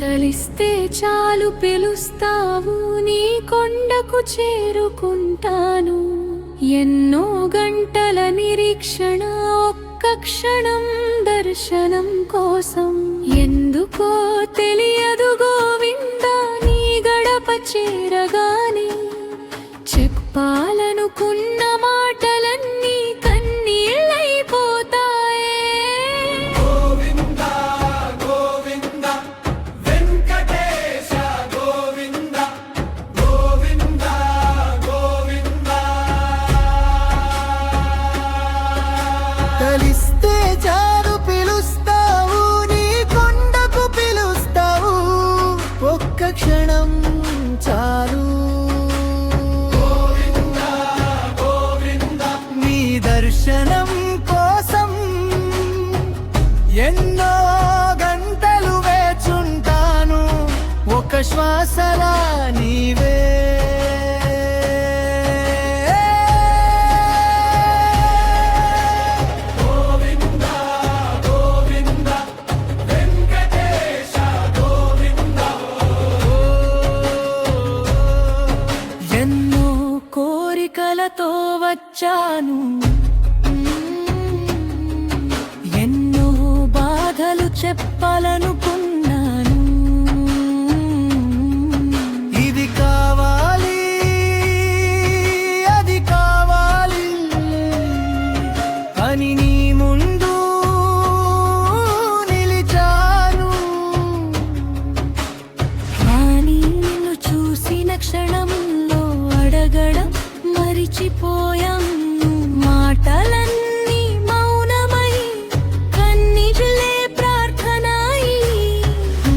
తలిస్తే చాలు పిలుస్తావు, నీ కొండకు చేరుకుంటాను. ఎన్నో గంటల నిరీక్షణ, ఒక్క క్షణం దర్శనం కోసం. ఎందుకో తెలియదు గోవిందా, నీ గడప చేరగానే చెప్పాలనుకున్న మాటలన్నీ కన్నీళ్ళైపోతాయే. గోవిందా గోవిందా వెంకటేశ గోవిందా గోవిందా గోవిందా. కలిస్తే చాలు పిలుస్తావు, నీ కొండకు పిలుస్తావు. ఒక్క క్షణం చాలు దర్శనం కోసం. ఎన్నో గంటలు వేచుంటాను, ఒక శ్వాసలా నీవే. గోవిందా గోవిందా వెంకటేశ గోవిందా. ఎన్నో కోరికలతో వచ్చాను, ఎన్నో బాధలు చెప్పాలనుకున్నాను. ఇది కావాలి అది కావాలి అని నీ ముందు నిలిచాను. కానీ నిన్ను చూసిన క్షణంలో అడగడం మరిచిపోయాను. మాటలన్నీ మౌనమై కన్నీళ్ళే ప్రార్థనాయి.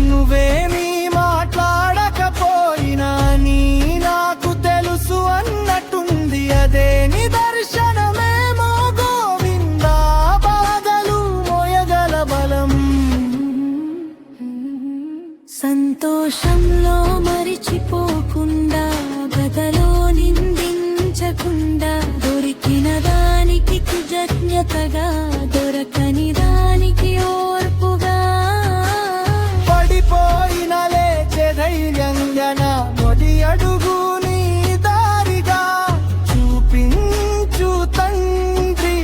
నువ్వేమీ మాట్లాడకపోయినా నీ నాకు తెలుసు అన్నట్టుంది, అదే నిదర్శనమేమో గోవిందా. బాధలు మోయగల బలం, సంతోషంలో మరిచిపోకుండా, గదలో నిందించకుండా, దొరికిన దానికి కృతజ్ఞతగా, దొరకని దానికి ఓర్పుగా. పడిపోయిన లేచే ధైర్యంగా నా మొదటి అడుగు నీ దారిగా చూపించు తండ్రి,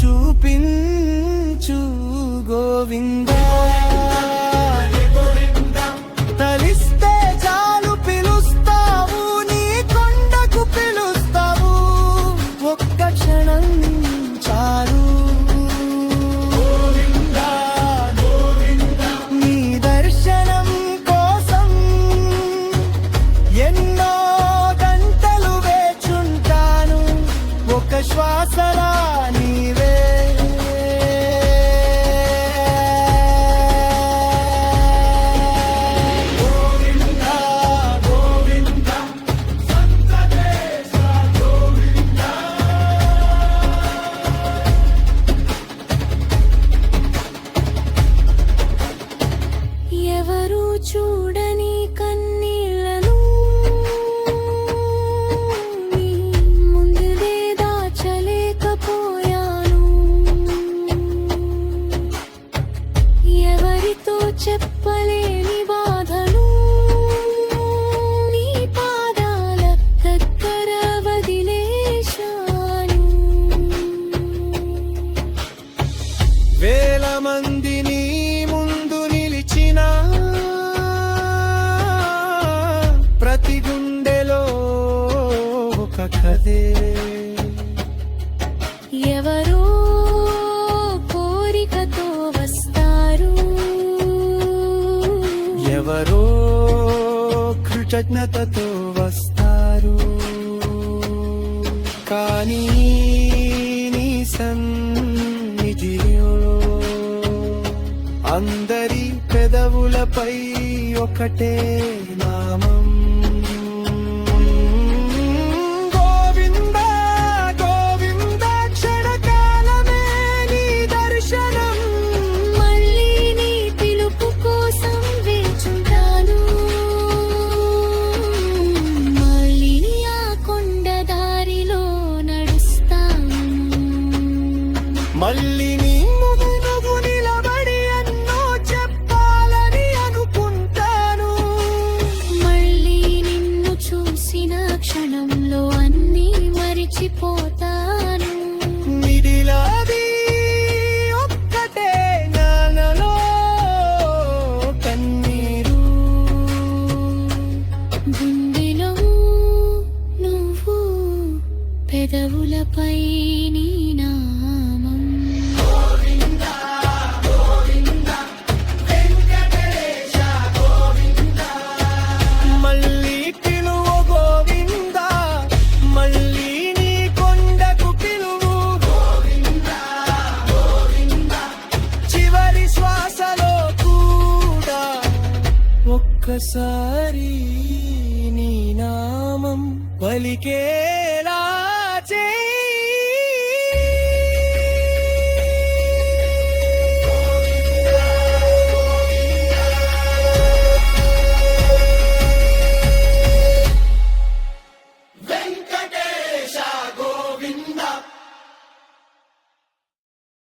చూపించు గోవిందా. తలిస్తే చాలు పిలుస్తావు, నీ కొండకు పిలుస్తావు. ఒక్క క్షణం చాలు నీ దర్శనం కోసం. ఎన్నో గంటలు వేచుంటాను, ఒక శ్వాసలా నీవే. గోవిందా గోవిందా సంతదేశ గోవిందా. ఎవరు చూడని కన్నీళ్లను నీ ముందులే దాచలేకపోయాను. ఎవరితో చెప్పలేని బాధను నీ పాదాల దగ్గర వదిలేశాను. వేల మంది నీ ముందు నిలిచిన, ప్రతి గుండెలో ఒక కథే. ఎవరో కోరికతో వస్తారు, ఎవరో కృతజ్ఞతతో వస్తారు. కానీ నీ సన్నిధిలో అందరి పెదవులపై ఒకటే నామం. గోవిందా గోవిందా క్షణకాలమే నీ దర్శనం. మళ్ళీ నీ పిలుపు కోసం వేచుంటాను. మళ్ళీ ఆ కొండ దారిలో నడుస్తాను. మళ్ళీ నీ ముందు నిలబడి ఎన్నో చెప్పాలని అనుకుంటా. ఒక్కసారి నీ నామం పలికేలా చేయి